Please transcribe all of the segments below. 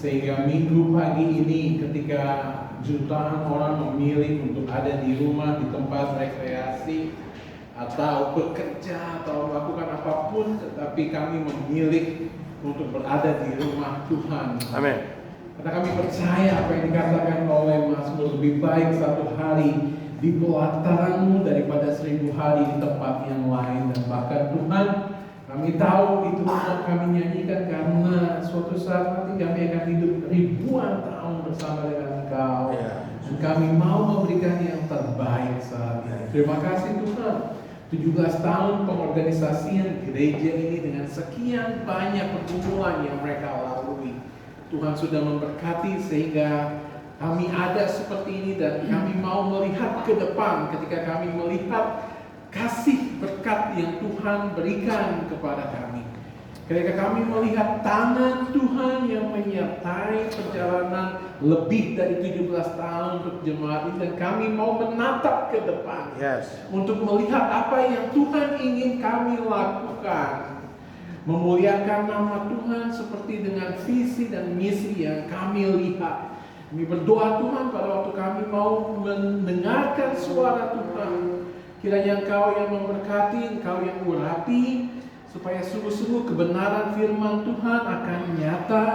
Sehingga minggu pagi ini ketika jutaan orang memilih untuk ada di rumah, di tempat rekreasi, atau bekerja, atau melakukan apapun, tetapi kami memilih untuk berada di rumah Tuhan. Amin. Karena kami percaya apa yang dikatakan oleh Mazmur, lebih baik satu hari di pelataranmu daripada 1000 hari di tempat yang lain. Dan bahkan Tuhan, kami tahu itu semua kami nyanyikan karena suatu saat nanti kami akan hidup ribuan tahun bersama dengan Engkau. Dan kami mau memberikan yang terbaik saat ini. Terima kasih Tuhan. 17 tahun pengorganisasian gereja ini dengan sekian banyak pergumulan yang mereka lalui. Tuhan sudah memberkati sehingga kami ada seperti ini, dan kami mau melihat ke depan ketika kami melihat kasih berkat yang Tuhan berikan kepada kami. Ketika kami melihat tangan Tuhan yang menyertai perjalanan lebih dari 17 tahun untuk jemaat ini, dan kami mau menatap ke depan untuk melihat apa yang Tuhan ingin kami lakukan. Memuliakan nama Tuhan seperti dengan visi dan misi yang kami lihat. Kami berdoa Tuhan pada waktu kami mau mendengarkan suara Tuhan, kiranya Engkau yang memberkati, Engkau yang urapi, supaya sungguh-sungguh kebenaran firman Tuhan akan nyata.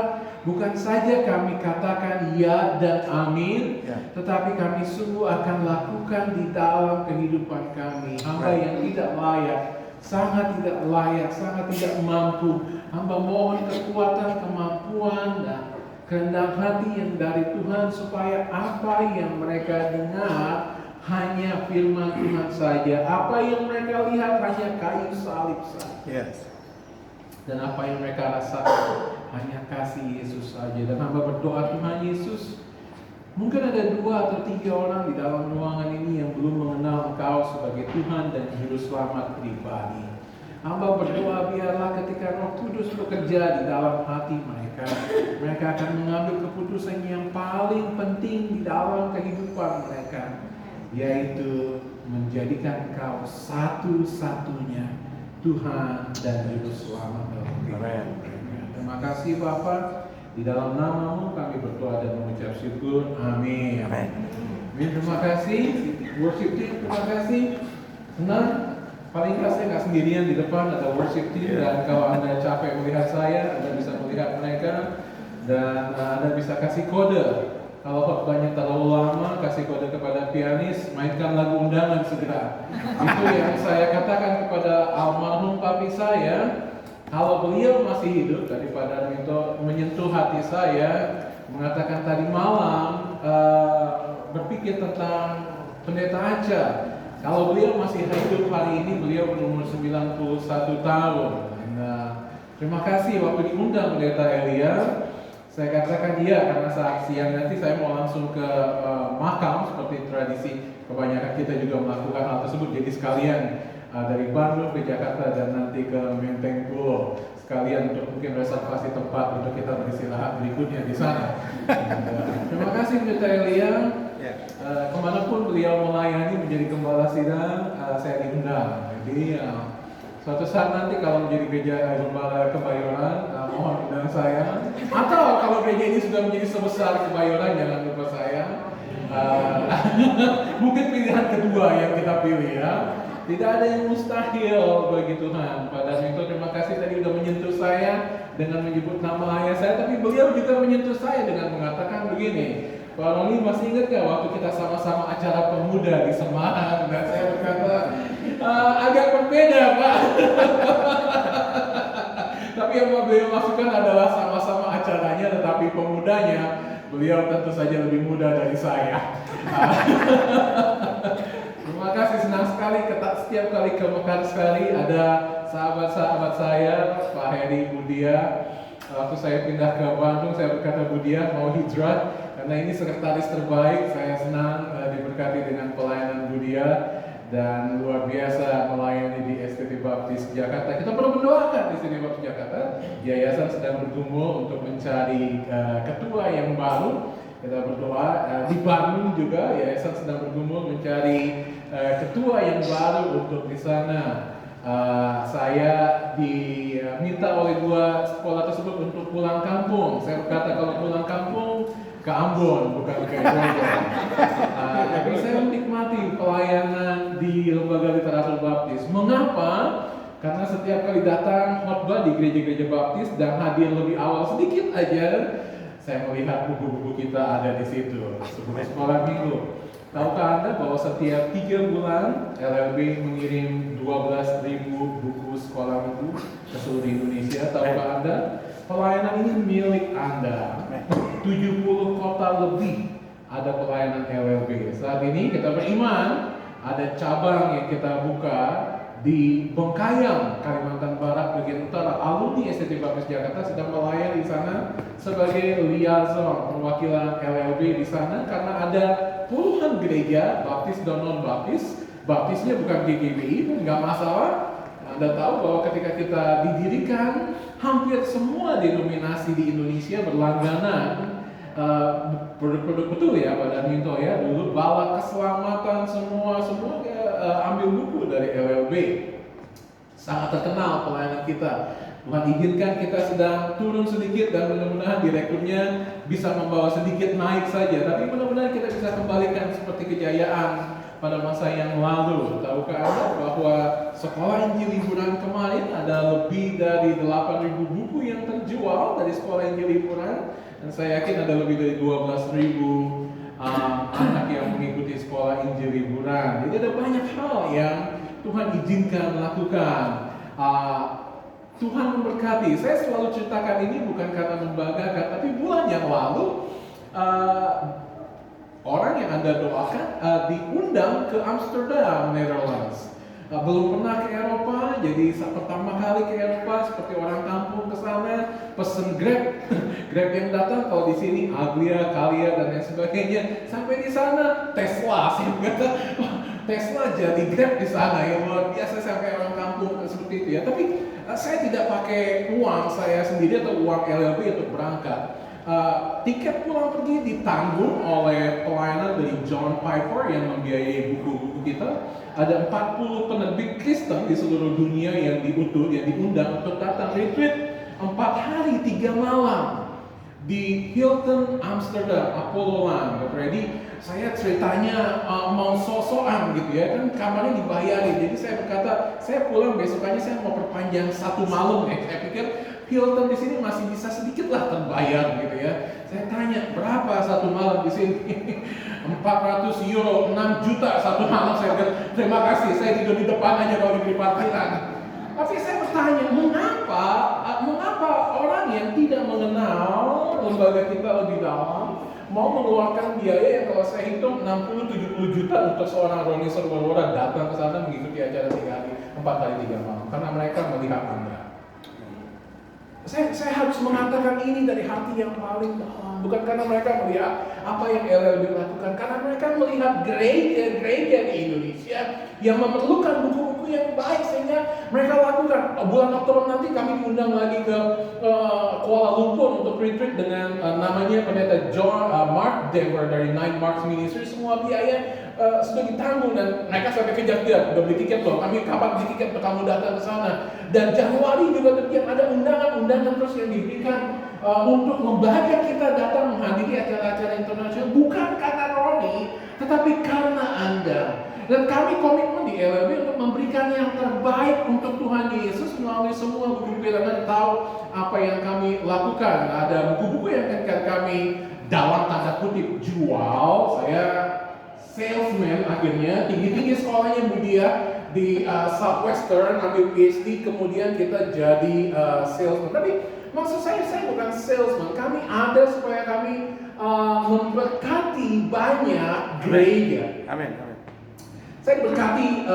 Bukan saja kami katakan ya dan amin, tetapi kami sungguh akan lakukan di dalam kehidupan kami. Hamba yang tidak layak, sangat tidak layak, sangat tidak mampu, hamba mohon kekuatan, kemampuan, dan kerendahan hati yang dari Tuhan, supaya apa yang mereka dengar hanya firman Tuhan saja, apa yang mereka lihat hanya kayu salib saja, dan apa yang mereka rasakan hanya kasih Yesus saja. Dan hamba berdoa Tuhan Yesus, mungkin ada 2 atau 3 orang di dalam ruangan ini yang belum mengenal Engkau sebagai Tuhan dan Juru Selamat pribadi. Hamba berdoa biarlah ketika Roh Kudus bekerja di dalam hati mereka, mereka akan mengambil keputusan yang paling penting di dalam kehidupan mereka, yaitu menjadikan Engkau satu-satunya Tuhan dan Juru Selamat dalam kehidupan mereka. Terima kasih Bapa, di dalam nama-Mu kami berdoa dan mengucap syukur. Amin. Amin. Terima kasih worship team, terima kasih. Senang, paling nggak saya nggak sendirian di depan, ada worship team. Dan kalau Anda capek melihat saya, Anda bisa melihat mereka, dan Anda bisa kasih kode kalau kasih kode kepada pianis, mainkan lagu undangan segera. Itu yang saya katakan kepada almarhum papi saya. Kalau beliau masih hidup, daripada itu menyentuh hati saya, mengatakan tadi malam berpikir tentang pendeta Aca. Kalau beliau masih hidup hari ini, beliau berumur 91 tahun. Nah, terima kasih waktu diundang pendeta Elia. Saya katakan iya, karena saat siang nanti saya mau langsung ke makam seperti tradisi kebanyakan kita juga melakukan hal tersebut. Jadi sekalian dari Bandung ke Jakarta dan nanti ke Menteng Pulo, sekalian untuk mungkin reservasi tempat untuk kita beristirahat berikutnya di sana. Terima kasih pendeta Elia. Kemanapun beliau melayani menjadi gembala sidang, saya diundang. Jadi suatu saat nanti kalau menjadi gembala Kebayoran, mohon undang saya. Atau kalau gereja ini sudah menjadi sebesar Kebayoran, jangan lupa saya. Mungkin pilihan kedua yang kita pilih ya. Tidak ada yang mustahil bagi Tuhan. Pada saat itu terima kasih tadi sudah menyentuh saya dengan menyebut nama ayah saya, tapi beliau juga menyentuh saya dengan mengatakan begini. Pak Roni masih ingat gak waktu kita sama-sama acara pemuda di Semarang? Dan saya berkata, agak berbeda Pak. Tapi yang beliau maksudkan adalah sama-sama acaranya, tetapi pemudanya beliau tentu saja lebih muda dari saya. Terima kasih, senang sekali setiap kali ke Mekar sekali ada sahabat-sahabat saya, Pak Heri, Budia. Waktu saya pindah ke Bandung, saya berkata Budia mau hijrah karena ini sekretaris terbaik. Saya senang diberkati dengan pelayanan Budia dan luar biasa melayani di STT Baptis Jakarta. Kita perlu mendoakan di STT Baptis Jakarta. Yayasan sedang bergumul untuk mencari ketua yang baru. Kita berdoa di Bandung juga yayasan sedang bergumul mencari ketua yang baru untuk di sana. Saya diminta oleh dua sekolah tersebut untuk pulang kampung. Saya berkata kalau pulang kampung ke Ambon, bukan ke Bogor. Tapi saya menikmati pelayanan di Lembaga Literatur Baptis. Mengapa? Karena setiap kali datang khotbah di gereja-gereja Baptis dan hadir lebih awal sedikit aja, saya melihat buku-buku kita ada di situ sebelum sekolah minggu. Tahukah Anda bahwa setiap 3 bulan LLB mengirim 12.000 buku sekolah minggu ke seluruh Indonesia? Tahukah Anda? Pelayanan ini milik Anda. 70 kota lebih ada pelayanan LLB. Saat ini kita beriman ada cabang yang kita buka di Bengkayang, Kalimantan Barat bagian utara. Alumni STT Baptis Jakarta sedang melayani di sana sebagai liaison perwakilan LLB di sana karena ada puluhan gereja Baptis dan non Baptis. Baptisnya bukan GGBI, nggak masalah. Anda tahu bahwa ketika kita didirikan, hampir semua denominasi di Indonesia berlangganan produk-produk betul ya Pak Darminto ya. Dulu Bala Keselamatan semua ambil buku dari LLB. Sangat terkenal pelayanan kita. Tuhan izinkan kita sedang turun sedikit dan mudah-mudahan direkturnya bisa membawa sedikit naik saja. Tapi mudah-mudahan kita bisa kembalikan seperti kejayaan pada masa yang lalu. Tahukah Anda bahwa sekolah Injil Liburan kemarin ada lebih dari 8.000 buku yang terjual dari sekolah Injil Liburan. Dan saya yakin ada lebih dari 12.000 anak yang mengikuti sekolah Injil Liburan. Jadi ada banyak hal yang Tuhan izinkan melakukan. Tuhan memberkati. Saya selalu ceritakan ini bukan karena membanggakan, tapi bulan yang lalu orang yang Anda doakan diundang ke Amsterdam, Netherlands. Belum pernah ke Eropa, jadi pertama kali ke Eropa seperti orang kampung ke sana, pesen Grab, Grab yang datang kalau di sini Aglia, Kalia dan lain sebagainya. Sampai di sana Tesla, saya berkata Tesla jadi Grab di sana yang luar biasa sampai orang kampung seperti itu ya. Tapi saya tidak pakai uang saya sendiri atau uang LLB untuk berangkat. Tiket pulang pergi ditanggung oleh pelayanan dari John Piper yang membiayai buku-buku kita. Ada 40 penerbit Kristen di seluruh dunia yang diundang untuk datang retreat 4 hari 3 malam di Hilton Amsterdam, Apollo Land. Jadi saya ceritanya mau sosokan gitu ya, kan kamarnya dibayarin. Jadi saya berkata, saya pulang besokannya saya mau perpanjang 1 malam. Saya pikir Hilton di sini masih bisa sedikit lah terbayar gitu ya. Saya tanya, berapa satu malam di sini? 400 euro, 6 juta satu malam. Saya bilang, terima kasih, saya tidur di depan aja kalau diberi parkiran. Tapi saya bertanya, mengapa orang yang tidak mengenal lembaga kita lebih dalam mau mengeluarkan biaya yang kalau saya hitung 60-70 juta untuk seorang Roni Serwalora datang ke sana mengikuti acara 3 hari, 4 hari 3 malam, karena mereka melihat Anda. Saya harus mengatakan ini dari hati yang paling dalam, bukan karena mereka melihat apa yang LLB lakukan, karena mereka melihat gereja-gereja di Indonesia yang memerlukan buku-buku yang baik sehingga mereka lakukan. Bulan Oktober nanti kami diundang lagi ke Kuala Lumpur untuk retreat dengan namanya pendeta John Mark Dever dari Nine Marks Ministry. Semua biaya sudah ditanggung dan mereka sampai kejar-kejar, udah beli tiket loh, kami kapan beli tiket untuk kamu datang ke sana. Dan Januari juga demikian, ada undangan terus yang diberikan untuk lembaga kita datang menghadiri acara-acara internasional, bukan karena Roni, tetapi karena Anda. Dan kami komitmen di LLB untuk memberikan yang terbaik untuk Tuhan Yesus melalui semua buku-buku. Anda tahu apa yang kami lakukan. Ada buku-buku yang akan kami dalam tanda kutip jual. Saya salesman akhirnya, tinggi-tinggi sekolahnya Budia di Southwestern, ambil PhD, kemudian kita jadi salesman. Tapi maksud saya bukan salesman, kami ada supaya kami memberkati banyak gereja. Amin. Saya berkati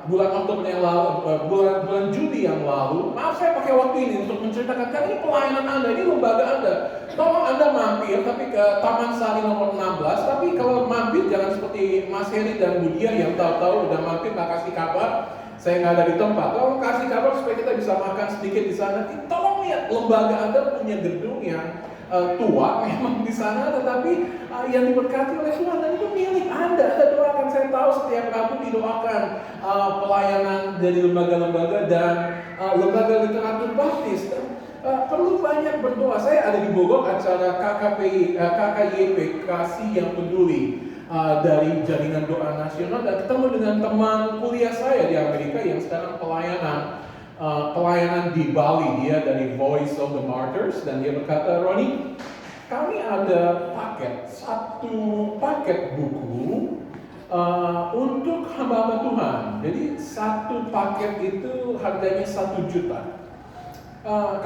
bulan Oktober yang lalu, bulan Juli yang lalu. Maaf saya pakai waktu ini untuk menceritakan, karena ini pelayanan Anda, ini lembaga Anda. Tolong Anda mampir, tapi ke Taman Sari nomor 16. Tapi kalau mampir jangan seperti Mas Heri dan Budia yang tahu-tahu udah mampir nggak kasih kabar. Saya nggak ada di tempat. Tolong kasih kabar supaya kita bisa makan sedikit di sana. Tolong lihat, lembaga Anda punya gedung yang tua memang di sana, tetapi yang diberkati oleh Tuhan, dan itu milik Anda. Anda doakan, saya tahu setiap Rabu didoakan pelayanan dari lembaga-lembaga dan lembaga literatur baptis. Perlu banyak berdoa. Saya ada di Bogor acara KKYP, Kasih Yang Peduli, dari Jaringan Doa Nasional, dan ketemu dengan teman kuliah saya di Amerika yang sekarang pelayanan di Bali. Dia dari Voice of the Martyrs, dan dia berkata, Roni, kami ada satu paket buku untuk hamba-hamba Tuhan. Jadi satu paket itu harganya 1 juta.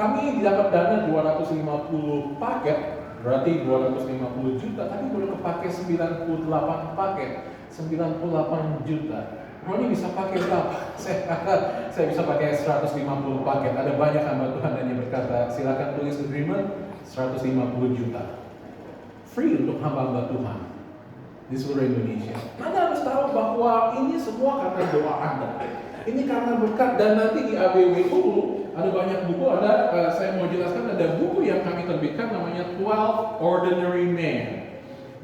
Kami dapat dana 250 paket, berarti 250 juta, tapi boleh kepake 98 paket, 98 juta. Roni bisa pakai berapa? Saya bisa pakai 150 paket. Ada banyak hamba Tuhan yang berkata, silakan tulis agreement 150 juta. Free untuk hamba-hamba Tuhan di seluruh Indonesia. Anda harus tahu bahwa ini semua karena doa Anda. Ini karena berkat, dan nanti di ABWU ada banyak buku. Saya mau jelaskan, ada buku yang kami terbitkan namanya 12 Ordinary Men.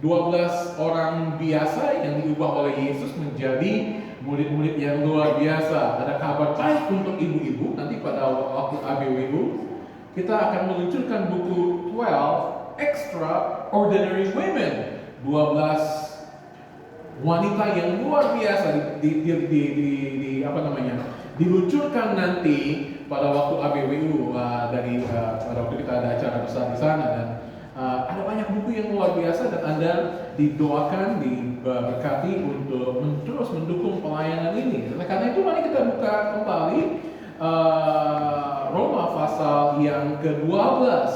12 orang biasa yang diubah oleh Yesus menjadi murid-murid yang luar biasa. Ada kabar baik untuk ibu-ibu. Nanti pada waktu ABWU kita akan meluncurkan buku 12 Extraordinary Women. 12 wanita yang luar biasa diluncurkan nanti pada waktu ABWU, pada waktu kita ada acara besar di sana. Dan ada banyak buku yang luar biasa, dan Anda didoakan, diberkati untuk terus mendukung pelayanan ini. Karena itu mari kita buka kembali Roma pasal yang ke-12.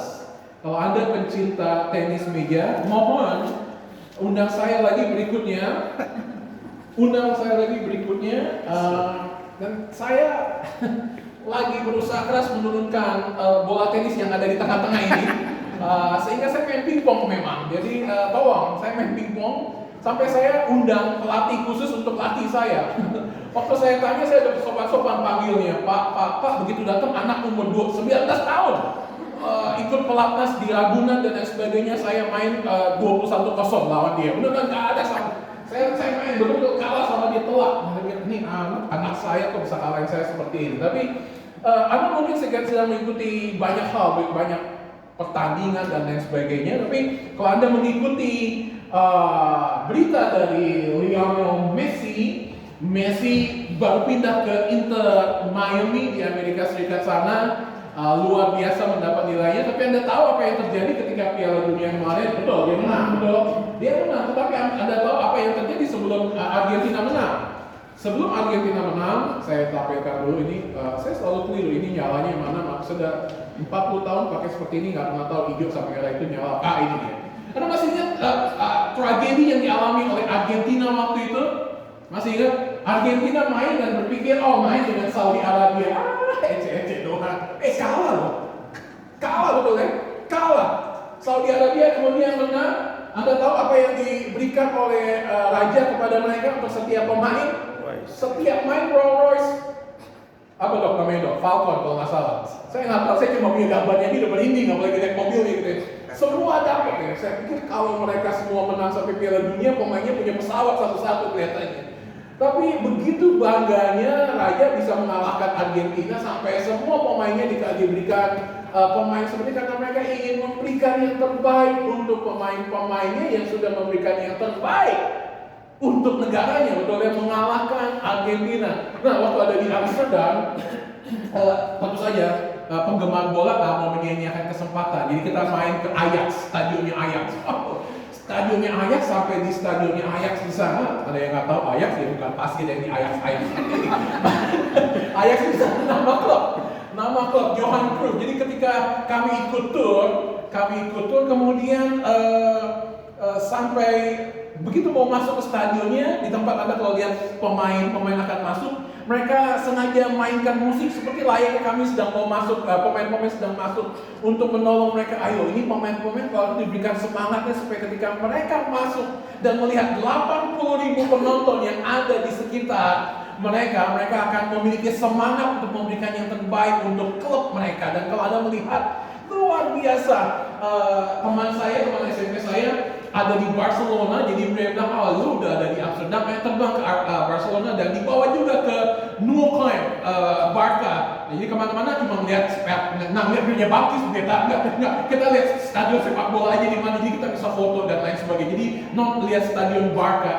Kalau Anda pencinta tenis meja, mohon undang saya lagi berikutnya. Dan saya lagi berusaha keras menurunkan bola tenis yang ada di tengah-tengah ini. Sehingga saya main pingpong memang. Jadi tolong, saya main pingpong sampai saya undang pelatih khusus untuk latih saya. Waktu saya tanya, saya udah sopan-sopan panggilnya, Pak, begitu datang anak umur 19 tahun. Ikut pelatnas di Ragunan dan sebagainya, saya main 21-0 lawan dia. Udah nggak ada sama. Saya main betul kalah sama dia telak. Ini anak saya kok bisa kalahin saya seperti ini. Tapi Anda mungkin sedang mengikuti banyak hal, banyak pertandingan dan lain sebagainya. Tapi kalau Anda mengikuti berita dari Lionel Messi baru pindah ke Inter Miami di Amerika Serikat sana. luar biasa mendapat nilainya, tapi Anda tahu apa yang terjadi ketika Piala Dunia kemarin? Betul, dia menang, betul. Dia menang, tetapi Anda tahu apa yang terjadi sebelum Argentina menang? Sebelum Argentina menang, saya tampilkan dulu ini, saya selalu keliru, ini nyalanya yang mana, sudah 40 tahun pakai seperti ini, nggak pernah tahu hijau sampai merah itu nyala, ini dia. Anda masih ingat tragedi yang dialami oleh Argentina waktu itu? Masih ingat? Argentina main dan berpikir, main dengan Saudi Arabia, ece-ece doang. Kalah loh. Kalah betul kan? Kalah. Saudi Arabia kemudian menang. Anda tahu apa yang diberikan oleh raja kepada mereka untuk setiap pemain? Setiap main Rolls Royce. Apa dok namanya dok? Falcon kalau nggak salah. Saya nggak tahu, saya cuma punya gambarnya ini udah merinding, apalagi naik mobil gitu ya. Semua dapat ya. Saya pikir kalau mereka semua menang sampai Piala Dunia, pemainnya punya pesawat satu-satu kelihatannya. Tapi begitu bangganya raja bisa mengalahkan Argentina sampai semua pemainnya diberikan pemain seperti, karena mereka ingin memberikan yang terbaik untuk pemain-pemainnya yang sudah memberikan yang terbaik untuk negaranya, betul ya, mengalahkan Argentina. Nah, waktu ada di Amsterdam, tentu saja penggemar bola mau menyia-nyiakan kesempatan. Jadi kita main ke Ajax, stadionnya Ajax. Stadionnya Ajax, sampai di stadionnya Ajax di sana, ada yang nggak tahu Ajax ya bukan pasti yang di Ajax. Ajax di sana nama klub Johan Cruyff. Jadi ketika kami ikut tour kemudian sampai begitu mau masuk ke stadionnya, di tempat Anda kalau lihat pemain akan masuk, mereka sengaja mainkan musik seperti layaknya kami sedang mau masuk, pemain-pemain sedang masuk untuk menolong mereka. Ayo, ini pemain-pemain kalau diberikan semangatnya supaya ketika mereka masuk dan melihat 80.000 penonton yang ada di sekitar mereka akan memiliki semangat untuk memberikan yang terbaik untuk klub mereka. Dan kalau Anda melihat luar biasa, teman SMP saya ada di Barcelona, jadi dia bilang, lu udah ada di Amsterdam, terbang ke Barcelona dan dibawa juga ke Nou Camp, Barca. Jadi kemana-mana cuma melihat punya baptis, kita lihat stadion sepak bola aja di mana, jadi kita bisa foto dan lain sebagainya. Jadi lihat stadion Barca,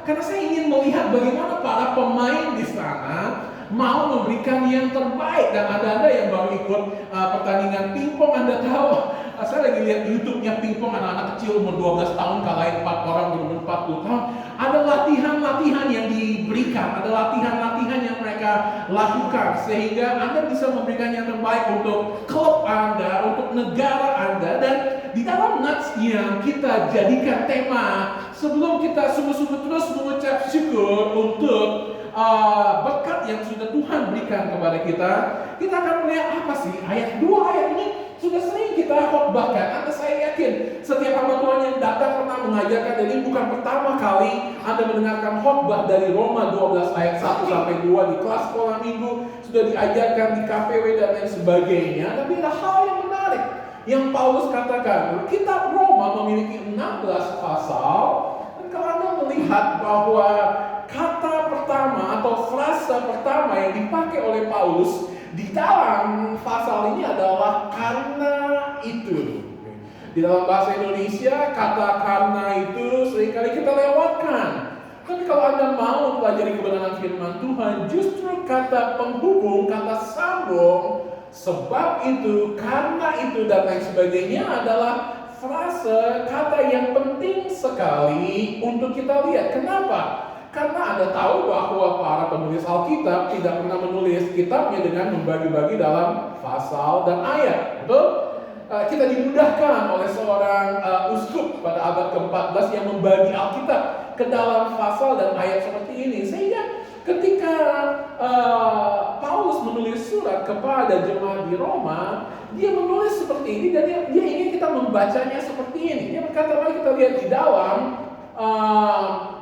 karena saya ingin melihat bagaimana para pemain di sana mau memberikan yang terbaik. Dan ada yang baru ikut pertandingan pingpong, Anda tahu, saya lagi lihat YouTube-nya pingpong, anak-anak kecil umur 12 tahun kalahin 4 orang berumur 40 tahun. Ada latihan-latihan yang diberikan, ada latihan-latihan yang mereka lakukan sehingga Anda bisa memberikan yang terbaik untuk klub Anda, untuk negara Anda. Dan di dalam Nats yang kita jadikan tema, sebelum kita sungguh-sungguh terus mengucap syukur untuk berkat yang sudah Tuhan berikan kepada kita akan melihat apa sih dua ayat ini sudah sering kita khotbahkan. Saya yakin setiap hamba Tuhan yang datang pernah mengajarkan, dan ini bukan pertama kali Anda mendengarkan khotbah dari Roma 12 ayat 1 sampai 2 di kelas sekolah minggu, sudah diajarkan di KPW dan lain sebagainya. Tapi ada hal yang menarik yang Paulus katakan. Kitab Roma memiliki 16 pasal, dan kalau Anda melihat bahwa kata pertama atau frasa pertama yang dipakai oleh Paulus di dalam pasal ini adalah karena itu. Di dalam bahasa Indonesia, kata karena itu seringkali kita lewatkan. Tapi kalau Anda mau pelajari kebenaran firman Tuhan, justru kata penghubung, kata sambung, sebab itu, karena itu, dan lain sebagainya adalah frase kata yang penting sekali untuk kita lihat. Kenapa? Karena Anda tahu bahwa para penulis Alkitab tidak pernah menulis kitabnya dengan membagi-bagi dalam pasal dan ayat. Betul? Kita dimudahkan oleh seorang uskup pada abad ke-14 yang membagi Alkitab ke dalam pasal dan ayat seperti ini. Sehingga ketika Paulus menulis surat kepada jemaat di Roma, dia menulis seperti ini dan dia ingin kita membacanya seperti ini. Dia berkata, mari kita lihat di dalam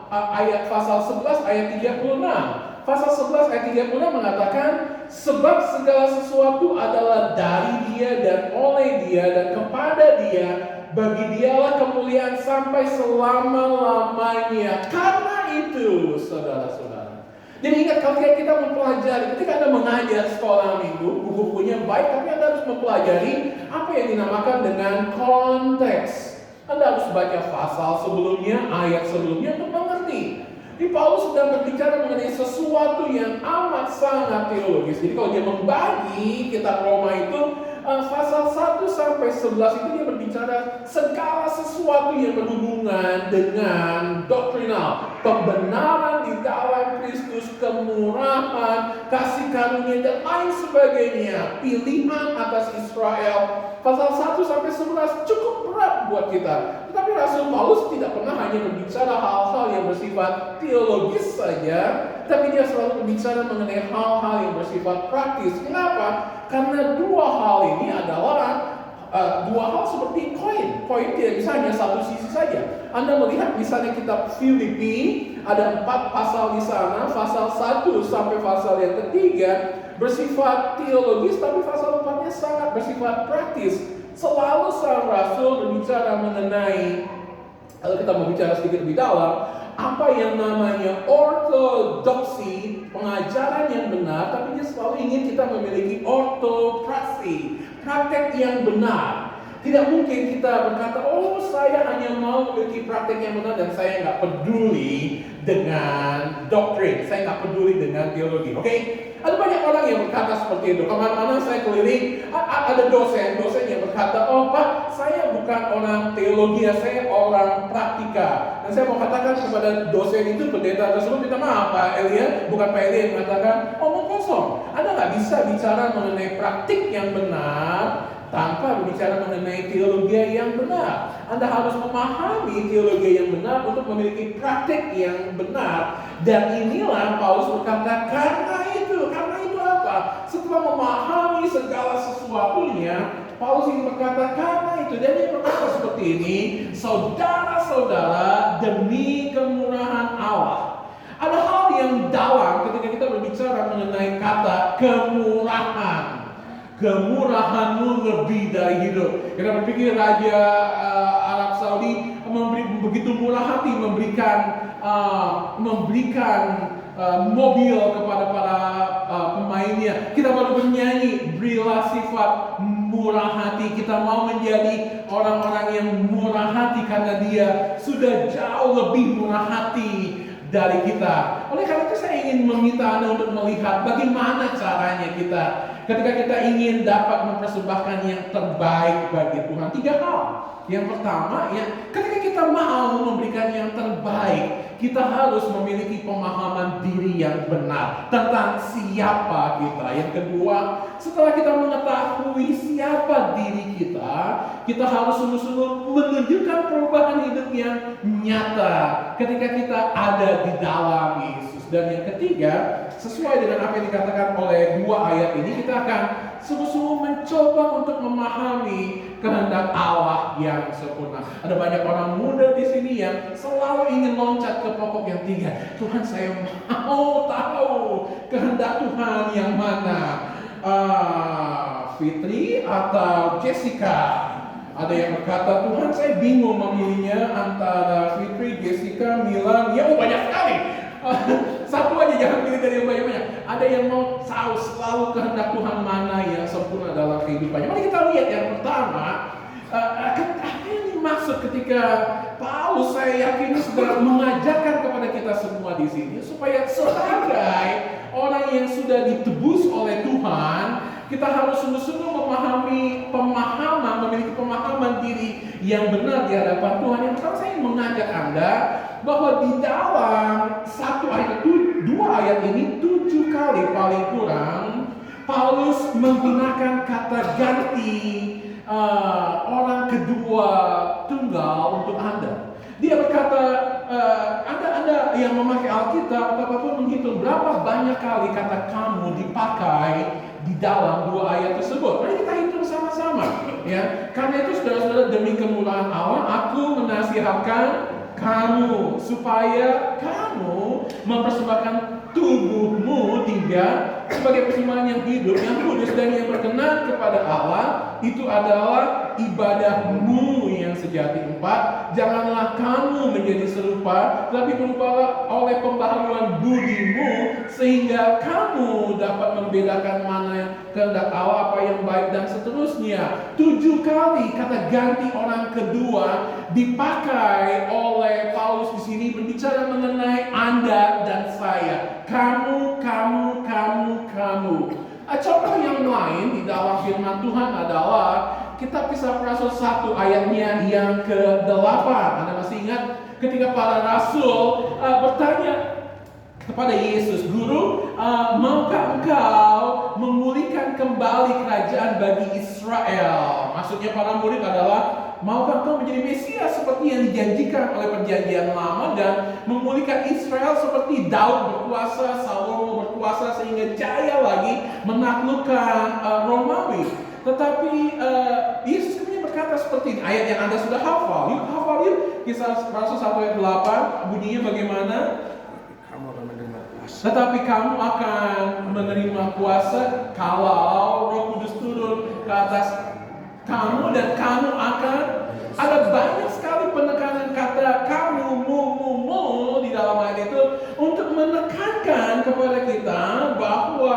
ayat pasal 11 ayat 36. Pasal 11 ayat 36 mengatakan, sebab segala sesuatu adalah dari Dia dan oleh Dia dan kepada Dia, bagi Dialah kemuliaan sampai selama-lamanya. Karena itu, saudara-saudara. Jadi ingat, kalau kita mempelajari, ketika Anda mengajar sekolah minggu, buku-bukunya baik, tapi Anda harus mempelajari apa yang dinamakan dengan konteks. Anda harus baca pasal sebelumnya, ayat sebelumnya untuk mengerti Di Paulus sedang berbicara mengenai sesuatu yang amat sangat teologis. Jadi kalau dia membagi kitab Roma itu, pasal 1 sampai 11 itu dia berbicara segala sesuatu yang berhubungan dengan doktrinal, pembenaran di dalam Kristus, kemurahan, kasih karunia dan lain sebagainya, pilihan atas Israel. Pasal 1 sampai 11 cukup berat buat kita. Tetapi Rasul Paulus tidak pernah hanya berbicara hal-hal yang bersifat teologis saja, tapi dia selalu berbicara mengenai hal-hal yang bersifat praktis. Kenapa? Karena dua hal ini adalah dua hal seperti koin. Koin tidak bisa hanya satu sisi saja. Anda melihat misalnya kitab Filipi, ada 4 pasal di sana, pasal 1 sampai pasal yang ketiga bersifat teologis, tapi pasal 4-nya sangat bersifat praktis. Selalu sang Rasul berbicara mengenai, kalau kita mau bicara sedikit lebih dalam, apa yang namanya ortodoksi, pengajaran yang benar, tapi dia selalu ingin kita memiliki ortopraksi, praktek yang benar. Tidak mungkin kita berkata, oh saya hanya mau memiliki praktek yang benar dan saya nggak peduli dengan doktrin, saya nggak peduli dengan teologi. Oke? Ada banyak orang yang berkata seperti itu. Kemana-mana saya keliling, ada dosen yang berkata, oh Pak, saya bukan orang teologi, saya orang praktika. Dan saya mau katakan kepada dosen itu, pendeta tersebut, minta maaf Pak Elia, bukan Pak Elia yang mengatakan, omong kosong. Anda nggak bisa bicara mengenai praktik yang benar tanpa berbicara mengenai teologi yang benar. Anda harus memahami teologi yang benar untuk memiliki praktik yang benar. Dan inilah Paulus berkata, karena itu apa? Setelah memahami segala sesuatunya, Paulus ingin berkata, karena itu. Dan dia berkata seperti ini, saudara-saudara, demi kemurahan Allah. Ada hal yang dalam ketika kita berbicara mengenai kata kemurahan. Kemurahanmu lebih dari hidup. Kita berpikir Raja Arab Saudi begitu murah hati memberikan mobil kepada para pemainnya. Kita baru bernyanyi, berilah sifat murah hati. Kita mau menjadi orang-orang yang murah hati karena dia sudah jauh lebih murah hati dari kita. Oleh karena itu saya ingin meminta Anda untuk melihat bagaimana caranya kita ketika kita ingin dapat mempersembahkan yang terbaik bagi Tuhan. 3 hal. Yang pertama, ketika kita mau memberikan yang terbaik, kita harus memiliki pemahaman diri yang benar tentang siapa kita. Yang kedua, setelah kita mengetahui siapa diri kita, kita harus sungguh-sungguh menunjukkan perubahan hidup yang nyata ketika kita ada di dalam Yesus. Dan yang ketiga, sesuai dengan apa yang dikatakan oleh 2 ayat ini, kita akan sungguh-sungguh mencoba untuk memahami kehendak Allah yang sempurna. Ada banyak orang muda di sini yang selalu ingin loncat ke pokok yang 3. Tuhan, saya mau tahu kehendak Tuhan yang mana. Fitri atau Jessica? Ada yang berkata, Tuhan saya bingung memilihnya antara Fitri, Jessica, Milan. Ya banyak sekali. Satu aja, jangan pilih dari yang banyak-banyak. Ada yang mau tahu selalu kehendak Tuhan mana yang sempurna dalam kehidupannya. Mari kita lihat yang pertama. Apa yang dimaksud ketika Paulus, saya yakin, sudah mengajarkan kepada kita semua di sini supaya sebagai orang yang sudah ditebus oleh Tuhan, kita harus sungguh-sungguh memiliki pemahaman diri yang benar di hadapan Tuhan. Yang pertama, saya ingin mengajak Anda bahwa di dalam 1 ayat, 2 ayat ini 7 kali paling kurang Paulus menggunakan kata ganti orang kedua tunggal untuk Anda. Dia berkata, Anda yang memakai Alkitab atau apapun menghitung berapa banyak kali kata kamu dipakai di dalam 2 ayat tersebut. Mari kita hitung sama-sama, ya. Karena itu saudara-saudara, demi kemurahan Allah, aku menasihatkan kamu supaya kamu mempersembahkan tubuhmu 3 sebagai persembahan yang hidup, yang kudus dan yang berkenan kepada Allah. Itu adalah ibadahmu yang sejati. 4, janganlah kamu menjadi serupa, tapi berupalah oleh pembaharuan budimu, sehingga kamu dapat membedakan mana yang kehendak Allah, apa yang baik, dan seterusnya. 7 kali kata ganti orang kedua dipakai oleh Paulus di sini ini berbicara mengenai Anda dan saya. Kamu. Contoh yang lain di dalam firman Tuhan adalah kita Kisah Rasul 1 ayatnya yang ke-8. Anda masih ingat ketika para rasul bertanya kepada Yesus, Guru, maukah engkau memulihkan kembali kerajaan bagi Israel? Maksudnya para murid adalah, maukah engkau menjadi Mesias seperti yang dijanjikan oleh perjanjian lama dan memulihkan Israel seperti Daud berkuasa, Salomo berkuasa sehingga jaya lagi menaklukkan Romawi. Tetapi Yesus kemudian berkata seperti ini, ayat yang Anda sudah hafal. Hafal yuk, Kisah Rasul 1 ayat 8, bunyinya bagaimana? Tetapi kamu akan menerima kuasa kalau Roh Kudus turun ke atas kamu, dan kamu akan, ada banyak sekali penekanan kata kamu, mu di dalam ayat itu untuk menekankan kepada kita bahwa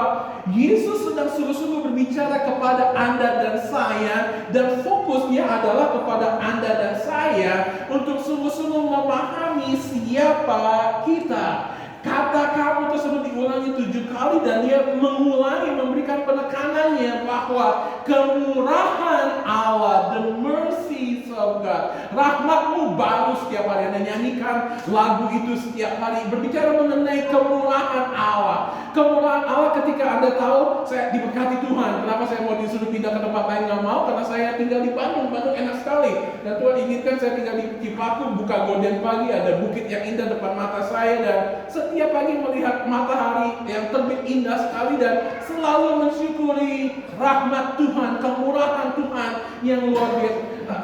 Yesus sedang sungguh-sungguh berbicara kepada Anda dan saya, dan fokusnya adalah kepada Anda dan saya untuk sungguh-sungguh memahami siapa kita. Kata kamu tersebut diulangi 7 kali dan dia mengulangi, memberikan penekanannya bahwa kemurahan Allah, the mercy of God, rahmatmu baru setiap hari. Anda nyanyikan lagu itu setiap hari, berbicara mengenai kemurahan Allah. Kemurahan Allah ketika Anda tahu, saya diberkati Tuhan. Kenapa saya mau disuruh pindah ke tempat lain? Nggak mau, karena saya tinggal di Bandung. Bandung enak sekali. Dan Tuhan inginkan saya tinggal di Cipaku, buka gorden pagi, ada bukit yang indah depan mata saya, dan setiap pagi melihat matahari yang terbit indah sekali, dan selalu mensyukuri rahmat Tuhan, kemurahan Tuhan yang luar biasa.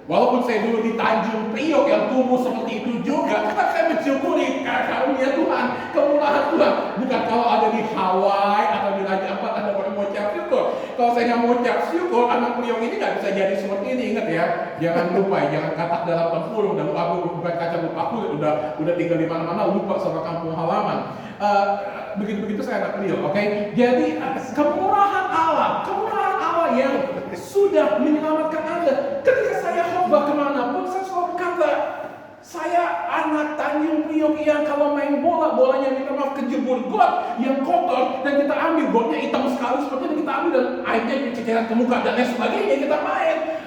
Walaupun saya dulu di Tanjung Priok yang tumbuh seperti itu juga, tetap saya mensyukuri karunia Tuhan, kemurahan Tuhan. Bukan kalau ada di Hawaii atau di Raja Ampat ada orang mau ucap syukur. Kalau saya nggak mau ucap syukur, anak Priok ini nggak bisa jadi seperti ini. Ingat ya, jangan lupa, jangan katak dalam tempurung dan aku bukan kaca lupa aku udah tinggal di mana-mana lupa sama kampung halaman. Begitu-begitu saya anak Priok, oke? Jadi kemurahan Allah yang sudah menyelamatkan Anda. Ketika saya khotbah kemanapun, saya selalu berkata, saya anak Tanjung Priok yang kalau main bola, bolanya minta maaf kejebur got yang kotor, dan kita ambil gotnya hitam sekali seperti itu, kita ambil dan airnya ceceran ke muka dan lain sebagainya, kita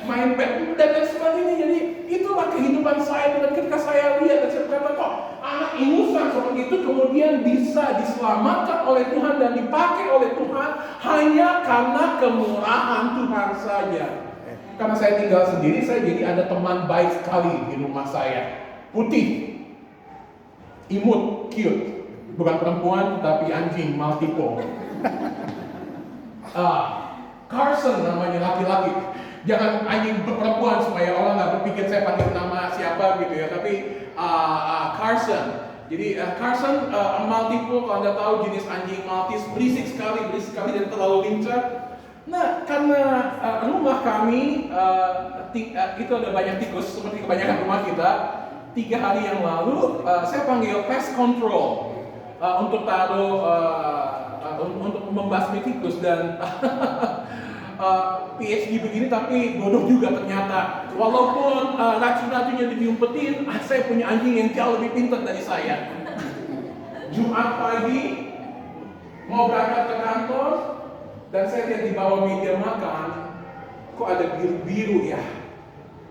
main badminton dan lain sebagainya. Jadi itulah kehidupan saya. Dan ketika saya lihat dan saya berkata, kok anak ingusan seperti itu kemudian bisa diselamatkan oleh Tuhan dan dipakai oleh Tuhan hanya karena kemurahan Tuhan saja. Karena saya tinggal sendiri, saya jadi ada teman baik sekali di rumah saya. Putih, imut, cute, bukan perempuan tapi anjing Maltipoo. Carson namanya, laki-laki. Jangan anjing perempuan supaya orang nggak berpikir saya panggil nama siapa gitu ya. Tapi Carson. Jadi Carson Maltipoo, kalau Anda tahu jenis anjing Maltese, berisik sekali dan terlalu lincah. Nah, karena rumah kami itu ada banyak tikus seperti kebanyakan rumah kita. 3 hari yang lalu saya panggil pest control untuk taruh untuk membasmi tikus, dan PhD begini tapi bodoh juga ternyata. Walaupun racun-racunnya diumpetin, saya punya anjing yang jauh lebih pintar dari saya. Jumat pagi mau berangkat ke kantor, dan saya lihat di bawah meja makan, kok ada biru-biru ya?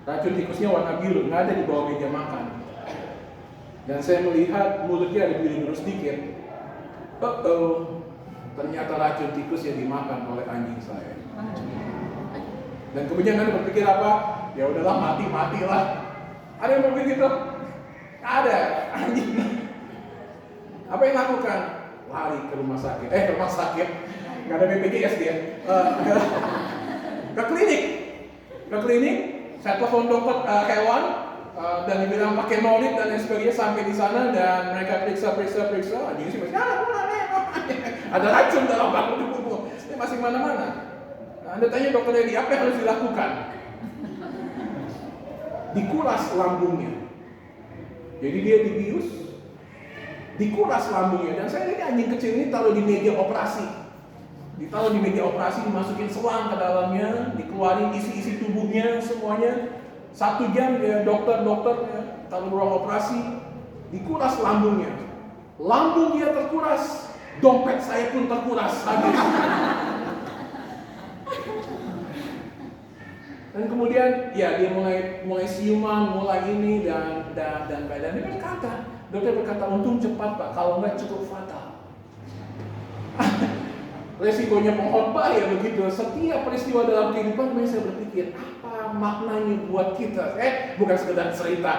Racun tikusnya warna biru, nggak ada di bawah meja makan. Dan saya melihat mulutnya ada biru-biru sedikit. Ternyata racun tikus yang dimakan oleh anjing saya. Dan kemudian Anda berpikir apa? Ya udahlah, mati-matilah. Ada yang berpikir gitu? Ada, anjing. Apa yang lakukan? Lari ke rumah sakit. Nggak ada BPJS dia. Ke klinik. Saya telepon dokter hewan dan dibilang pakai nolit dan lain sebagainya. Sampai di sana dan mereka periksa. Anjing sih masih ada racun dalam bangku tubuh. Dia masih mana-mana. Nah, Anda tanya dokter Edi, apa yang harus dilakukan? Dikuras lambungnya. Jadi dia dibius, dikuras lambungnya. Dan saya lihat anjing kecil ini taruh di meja operasi. Dimasukin selang ke dalamnya, dikeluarin isi-isi tubuhnya semuanya. 1 jam ya dokter Kalau ruang operasi, dikuras lambungnya. Lambung dia terkuras, dompet saya pun terkuras habis. Dan kemudian ya dia mulai siuman, mulai ini dan dia berkata, dokter berkata, untung cepat Pak, kalau enggak cukup fatal. Resikonya pengkhotbah ya begitu. Setiap peristiwa dalam kehidupan saya berpikir, apa maknanya buat kita? Bukan sekedar cerita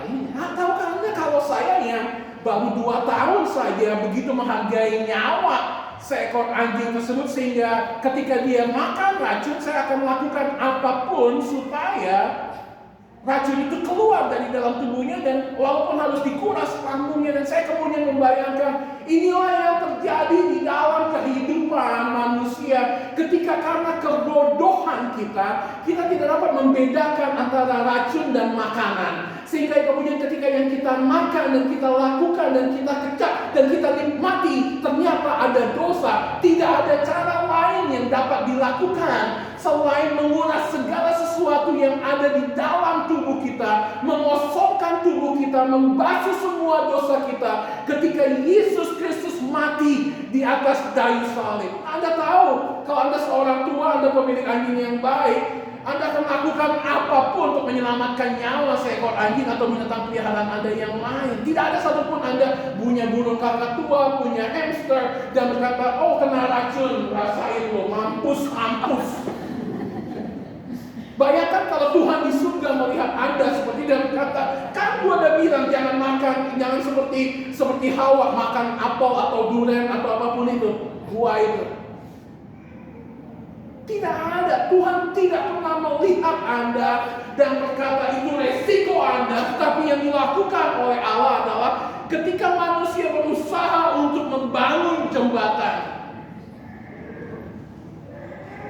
ini. Tahukah Anda kalau saya yang baru 2 tahun saja begitu menghargai nyawa seekor anjing tersebut, sehingga ketika dia makan racun, saya akan melakukan apapun supaya racun itu keluar dari dalam tubuhnya, dan walaupun harus dikuras lambungnya. Dan saya kemudian membayangkan, inilah yang terjadi di dalam kehidupan manusia ketika karena kebodohan kita tidak dapat membedakan antara racun dan makanan. Sehingga kemudian ketika yang kita makan dan kita lakukan dan kita kecap dan kita nikmati, ternyata ada dosa. Tidak ada cara lain yang dapat dilakukan selain menguras segala sesuatu yang ada di dalam tubuh kita, mengosongkan tubuh kita, membasuh semua dosa kita ketika Yesus Kristus mati di atas kayu salib. Anda tahu, kalau Anda seorang tua, Anda pemilik anjing yang baik, Anda akan melakukan apapun untuk menyelamatkan nyawa seekor anjing atau binatang peliharaan Anda yang lain. Tidak ada satupun Anda punya burung kakatua, punya hamster, dan berkata, oh kena racun, rasain lo, mampus. Bayangkan kalau Tuhan di surga melihat Anda seperti dia berkata, kan gua udah bilang jangan makan, jangan seperti Hawa makan apel atau durian atau apapun itu, buah itu. Tidak ada, Tuhan tidak pernah melihat Anda dan berkata itu resiko Anda. Tetapi yang dilakukan oleh Allah adalah ketika manusia berusaha untuk membangun jembatan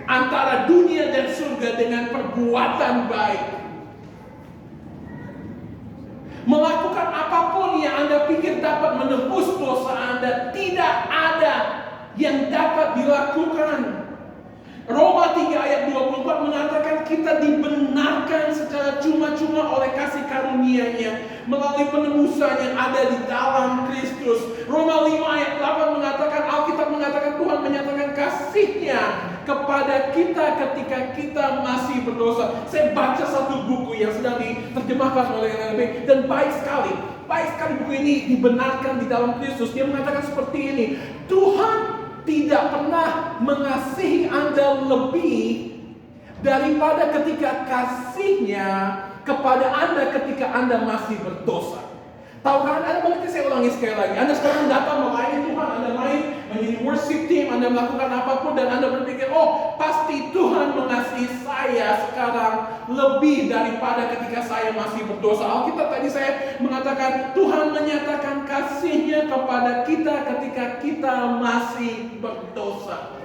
antara dunia dan surga dengan perbuatan baik, melakukan apapun yang Anda pikir dapat menebus dosa Anda, tidak ada yang dapat dilakukan. Roma 3 ayat 24 mengatakan kita dibenarkan secara cuma-cuma oleh kasih karunia-Nya melalui penebusan yang ada di dalam Kristus. Roma 5 ayat 8 mengatakan, Alkitab mengatakan Tuhan menyatakan kasih-Nya kepada kita ketika kita masih berdosa. Saya baca satu buku yang sedang diterjemahkan oleh NLB dan baik sekali buku ini, dibenarkan di dalam Kristus. Dia mengatakan seperti ini, Tuhan tidak pernah mengasihi Anda lebih daripada ketika kasih-Nya kepada Anda ketika Anda masih berdosa. Tahukah Anda, mungkin saya ulangi sekali lagi, Anda sekarang datang melayani Tuhan, Anda main menjadi worship team, Anda melakukan apapun dan Anda berpikir, oh pasti Tuhan mengasihi saya sekarang lebih daripada ketika saya masih berdosa. Alkitab tadi saya mengatakan Tuhan menyatakan kasih-Nya kepada kita ketika kita masih berdosa.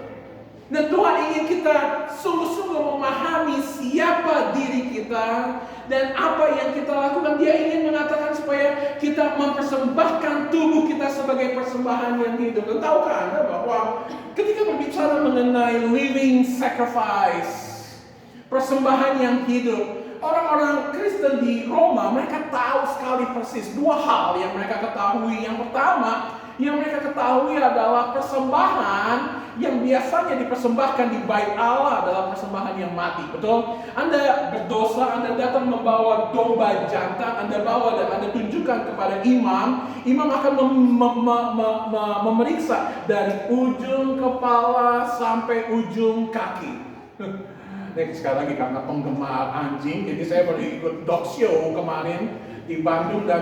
Dan Tuhan ingin kita sungguh-sungguh memahami siapa diri kita dan apa yang kita lakukan. Dia ingin mengatakan supaya kita mempersembahkan tubuh kita sebagai persembahan yang hidup. Dan tahukah Anda bahwa ketika berbicara mengenai living sacrifice, persembahan yang hidup, orang-orang Kristen di Roma mereka tahu sekali persis 2 hal yang mereka ketahui. Yang pertama yang mereka ketahui adalah persembahan yang biasanya dipersembahkan di bait Allah adalah persembahan yang mati. Betul? Anda berdosa, Anda datang membawa domba jantan, Anda bawa dan Anda tunjukkan kepada imam. Imam akan memeriksa dari ujung kepala sampai ujung kaki. Sekali lagi karena penggemar anjing, jadi saya baru ikut dog show kemarin di Bandung dan